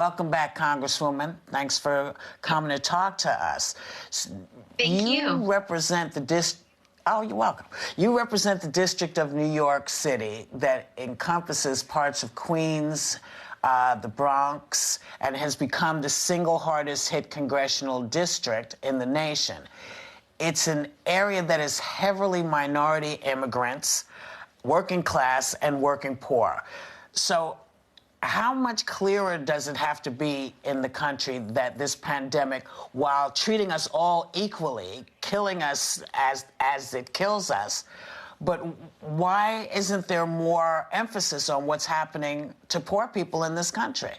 Welcome back, Congresswoman. Thanks for coming to talk to us. Thank you. You represent the district. Oh, you're welcome. You represent the District of New York City that encompasses parts of Queens, the Bronx, and has become the single hardest hit congressional district in the nation. It's an area that is heavily minority immigrants, working class, and working poor. So how much clearer does it have to be in the country that this pandemic, while treating us all equally, killing us as it kills us, but why isn't there more emphasis on what's happening to poor people in this country?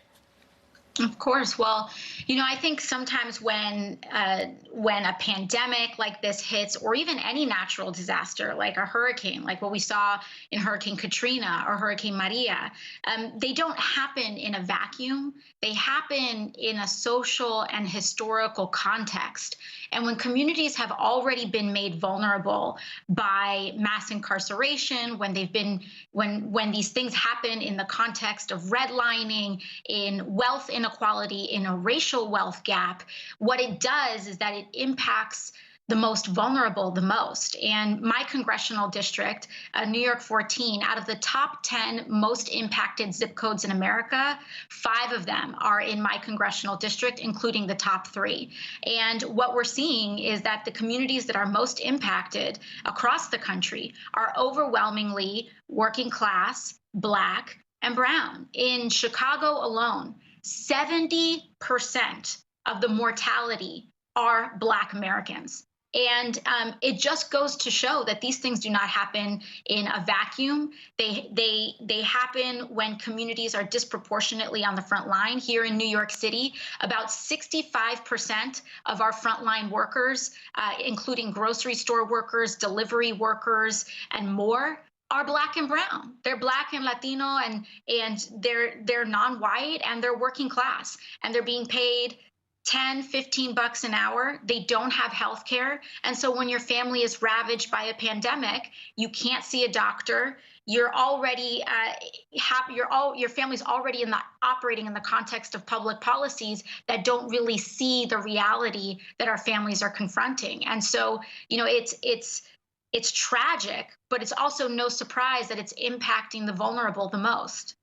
Of course. Well, I think sometimes when a pandemic like this hits, or even any natural disaster like a hurricane, like what we saw in Hurricane Katrina or Hurricane Maria, they don't happen in a vacuum. They happen in a social and historical context. And when communities have already been made vulnerable by mass incarceration, when these things happen in the context of redlining, in wealth inequality, in a racial wealth gap, what it does is that it impacts the most vulnerable the most. And my congressional district, New York 14, out of the top 10 most impacted zip codes in America, 5 of them are in my congressional district, including the top 3. And what we're seeing is that the communities that are most impacted across the country are overwhelmingly working class, Black, and brown. In Chicago alone, 70% of the mortality are Black Americans. And it just goes to show that these things do not happen in a vacuum. They happen when communities are disproportionately on the front line. Here in New York City, about 65% of our frontline workers, including grocery store workers, delivery workers, and more, are Black and brown. They're Black and Latino, and they're non-white, and they're working class, and they're being paid $10, $15 an hour. They don't have health care. And so when your family is ravaged by a pandemic, you can't see a doctor. You're already your family's already operating in the context of public policies that don't really see the reality that our families are confronting. And so, it's tragic, but it's also no surprise that it's impacting the vulnerable the most.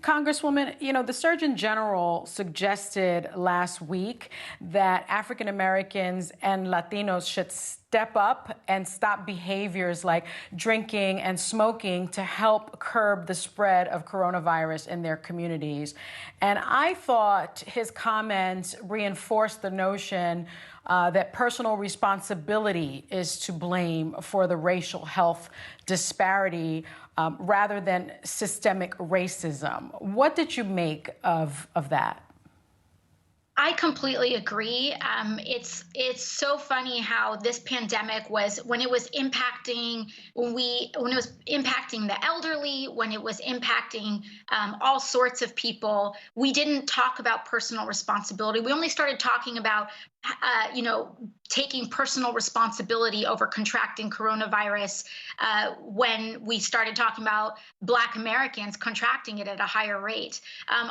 Congresswoman, the Surgeon General suggested last week that African Americans and Latinos should step up and stop behaviors like drinking and smoking to help curb the spread of coronavirus in their communities. And I thought his comments reinforced the notion that personal responsibility is to blame for the racial health disparity rather than systemic racism. What did you make of that? I completely agree. It's so funny how this pandemic when it was impacting the elderly, when it was impacting all sorts of people, we didn't talk about personal responsibility. We only started talking about taking personal responsibility over contracting coronavirus when we started talking about Black Americans contracting it at a higher rate.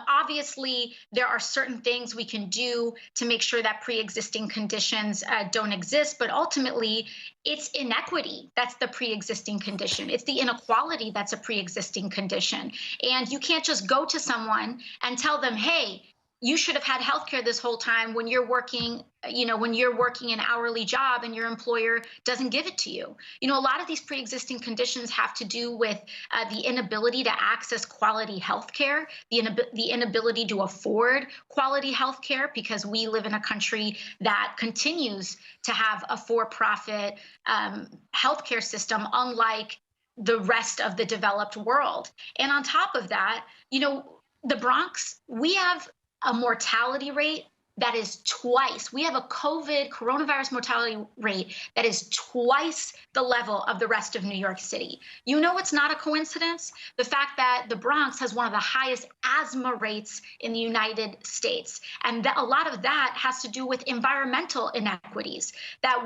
Obviously, there are certain things we can do to make sure that pre-existing conditions don't exist, but ultimately, it's inequity that's the pre-existing condition. It's the inequality that's a pre-existing condition. And you can't just go to someone and tell them, hey, you should have had health care this whole time when you're working, an hourly job and your employer doesn't give it to you. A lot of these pre-existing conditions have to do with the inability to access quality health care, the inability to afford quality health care, because we live in a country that continues to have a for-profit healthcare system, unlike the rest of the developed world. And on top of that, the Bronx, we have a mortality rate that is twice. We have a coronavirus mortality rate that is twice the level of the rest of New York City. You know it's not a coincidence? The fact that the Bronx has one of the highest asthma rates in the United States. And a lot of that has to do with environmental inequities that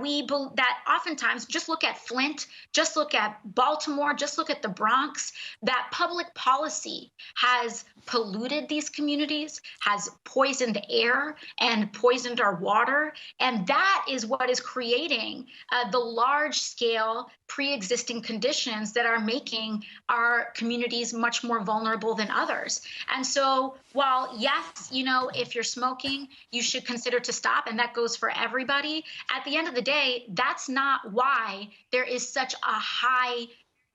that oftentimes, just look at Flint, just look at Baltimore, just look at the Bronx, that public policy has polluted these communities, has poisoned air and poisoned our water. And that is what is creating the large scale pre-existing conditions that are making our communities much more vulnerable than others. And so while, yes, you know, if you're smoking, you should consider to stop, and that goes for everybody, at the end of the day, that's not why there is such a high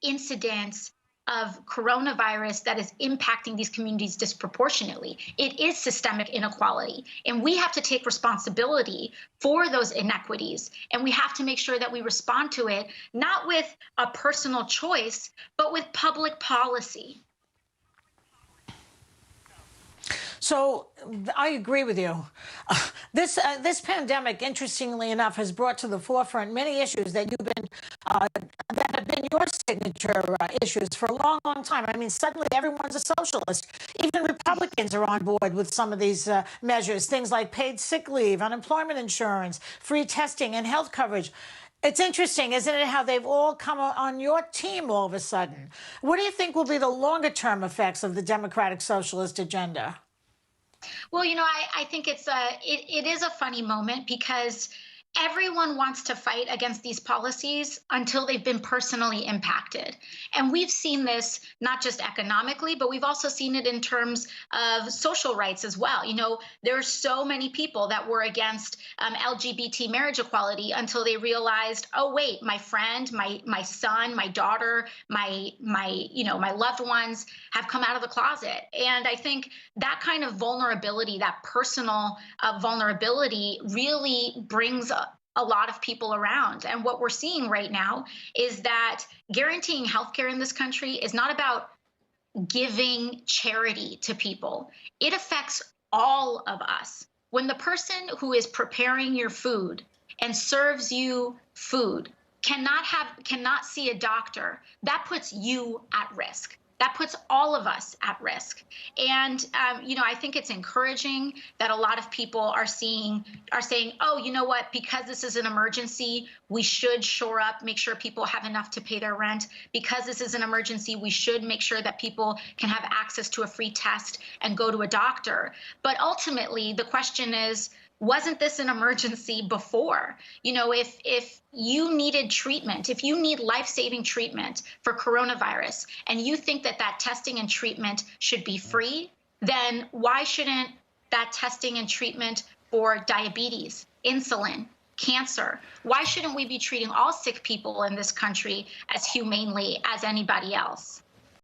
incidence of coronavirus that is impacting these communities disproportionately. It is systemic inequality, and we have to take responsibility for those inequities, and we have to make sure that we respond to it, not with a personal choice, but with public policy. So I agree with you. This pandemic, interestingly enough, has brought to the forefront many issues that that have been your signature issues for a long, long time. I mean, suddenly everyone's a socialist. Even Republicans are on board with some of these measures, things like paid sick leave, unemployment insurance, free testing, and health coverage. It's interesting, isn't it, how they've all come on your team all of a sudden. What do you think will be the longer-term effects of the Democratic Socialist agenda? Well, you know, I think it is a funny moment because everyone wants to fight against these policies until they've been personally impacted. And we've seen this not just economically, but we've also seen it in terms of social rights as well. You know, there are so many people that were against LGBT marriage equality until they realized, oh, wait, my friend, my son, my daughter, my loved ones have come out of the closet. And I think that kind of vulnerability, that personal vulnerability really brings a lot of people around. And what we're seeing right now is that guaranteeing healthcare in this country is not about giving charity to people. It affects all of us. When the person who is preparing your food and serves you food cannot see a doctor, that puts you at risk. That puts all of us at risk. And, you know, I think it's encouraging that a lot of people are saying, oh, you know what, because this is an emergency, we should shore up, make sure people have enough to pay their rent. Because this is an emergency, we should make sure that people can have access to a free test and go to a doctor. But ultimately, the question is, wasn't this an emergency before? You know, if you needed treatment, if you need life-saving treatment for coronavirus, and you think that that testing and treatment should be free, then why shouldn't that testing and treatment for diabetes, insulin, cancer, why shouldn't we be treating all sick people in this country as humanely as anybody else?